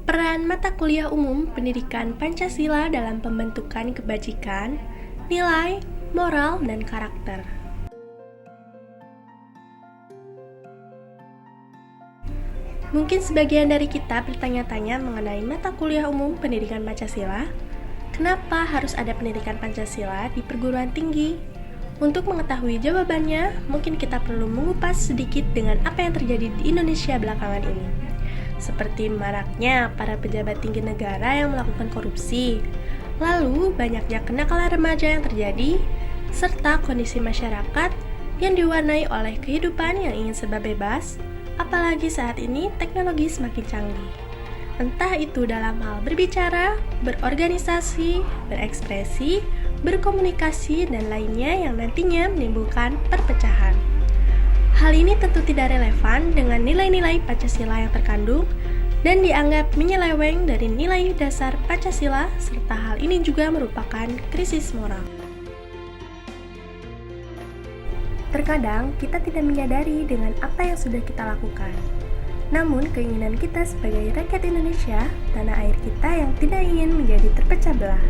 Peran mata kuliah umum pendidikan Pancasila dalam pembentukan kebajikan, nilai, moral, dan karakter. Mungkin sebagian dari kita bertanya-tanya mengenai mata kuliah umum pendidikan Pancasila. Kenapa harus ada pendidikan Pancasila di perguruan tinggi? Untuk mengetahui jawabannya, mungkin kita perlu mengupas sedikit dengan apa yang terjadi di Indonesia belakangan ini. Seperti maraknya para pejabat tinggi negara yang melakukan korupsi, lalu banyaknya kenakalan remaja yang terjadi, serta kondisi masyarakat yang diwarnai oleh kehidupan yang ingin serba bebas, apalagi saat ini teknologi semakin canggih. Entah itu dalam hal berbicara, berorganisasi, berekspresi, berkomunikasi, dan lainnya yang nantinya menimbulkan perpecahan. Hal ini tentu tidak relevan dengan nilai-nilai Pancasila yang terkandung dan dianggap menyeleweng dari nilai dasar Pancasila, serta hal ini juga merupakan krisis moral. Terkadang kita tidak menyadari dengan apa yang sudah kita lakukan. Namun keinginan kita sebagai rakyat Indonesia, tanah air kita yang tidak ingin menjadi terpecah belah.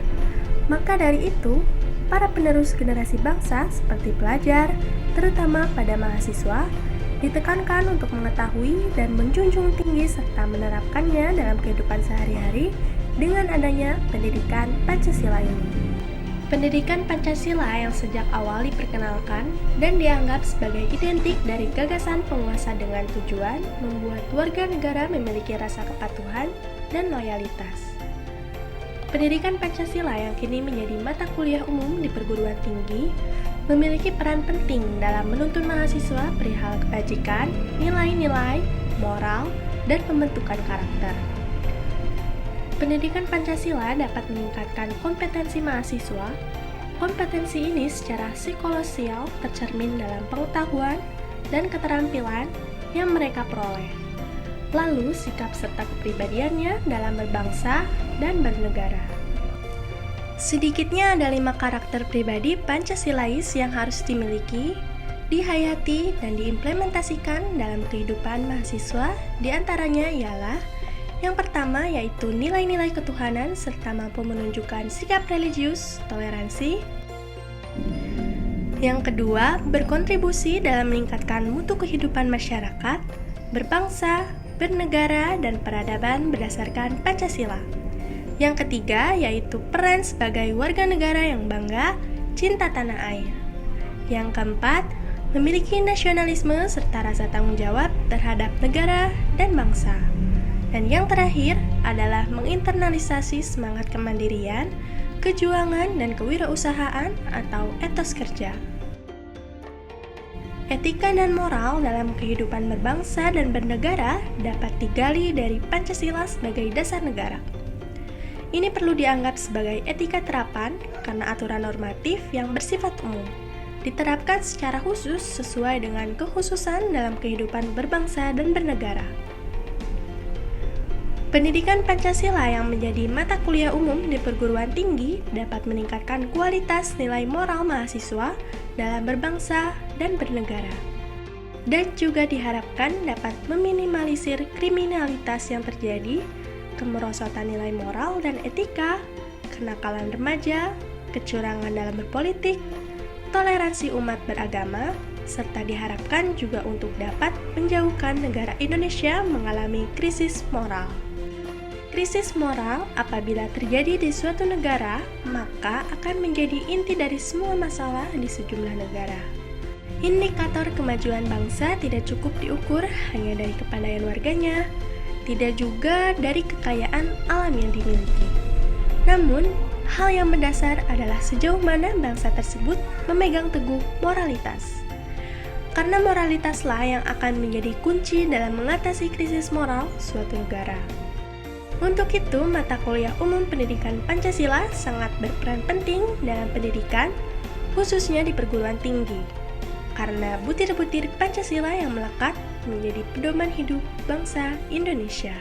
Maka dari itu, para penerus generasi bangsa seperti pelajar, terutama pada mahasiswa, ditekankan untuk mengetahui dan menjunjung tinggi serta menerapkannya dalam kehidupan sehari-hari dengan adanya pendidikan Pancasila ini. Pendidikan Pancasila yang sejak awal diperkenalkan dan dianggap sebagai identik dari gagasan penguasa dengan tujuan membuat warga negara memiliki rasa kepatuhan dan loyalitas. Pendidikan Pancasila yang kini menjadi mata kuliah umum di perguruan tinggi memiliki peran penting dalam menuntun mahasiswa perihal kebajikan, nilai-nilai, moral, dan pembentukan karakter. Pendidikan Pancasila dapat meningkatkan kompetensi mahasiswa. Kompetensi ini secara psikososial tercermin dalam pengetahuan dan keterampilan yang mereka peroleh. Lalu, sikap serta kepribadiannya dalam berbangsa dan bernegara. Sedikitnya ada 5 karakter pribadi Pancasilais yang harus dimiliki, dihayati, dan diimplementasikan dalam kehidupan mahasiswa. Di antaranya ialah yang pertama yaitu nilai-nilai ketuhanan serta mampu menunjukkan sikap religius, toleransi. Yang kedua, berkontribusi dalam meningkatkan mutu kehidupan masyarakat, berbangsa, bernegara, dan peradaban berdasarkan Pancasila. Yang ketiga yaitu peran sebagai warga negara yang bangga, cinta tanah air. Yang keempat, memiliki nasionalisme serta rasa tanggung jawab terhadap negara dan bangsa. Dan yang terakhir adalah menginternalisasi semangat kemandirian, kejuangan, dan kewirausahaan atau etos kerja. Etika dan moral dalam kehidupan berbangsa dan bernegara dapat digali dari Pancasila sebagai dasar negara. Ini perlu dianggap sebagai etika terapan karena aturan normatif yang bersifat umum, diterapkan secara khusus sesuai dengan kekhususan dalam kehidupan berbangsa dan bernegara. Pendidikan Pancasila yang menjadi mata kuliah umum di perguruan tinggi dapat meningkatkan kualitas nilai moral mahasiswa dalam berbangsa dan bernegara. Dan juga diharapkan dapat meminimalisir kriminalitas yang terjadi, kemerosotan nilai moral dan etika, kenakalan remaja, kecurangan dalam berpolitik, toleransi umat beragama, serta diharapkan juga untuk dapat menjauhkan negara Indonesia mengalami krisis moral. Krisis moral apabila terjadi di suatu negara, maka akan menjadi inti dari semua masalah di sejumlah negara. Indikator kemajuan bangsa tidak cukup diukur hanya dari kepandaian warganya, tidak juga dari kekayaan alam yang dimiliki. Namun, hal yang mendasar adalah sejauh mana bangsa tersebut memegang teguh moralitas. Karena moralitaslah yang akan menjadi kunci dalam mengatasi krisis moral suatu negara. Untuk itu, mata kuliah umum pendidikan Pancasila sangat berperan penting dalam pendidikan, khususnya di perguruan tinggi. Karena butir-butir Pancasila yang melekat menjadi pedoman hidup bangsa Indonesia.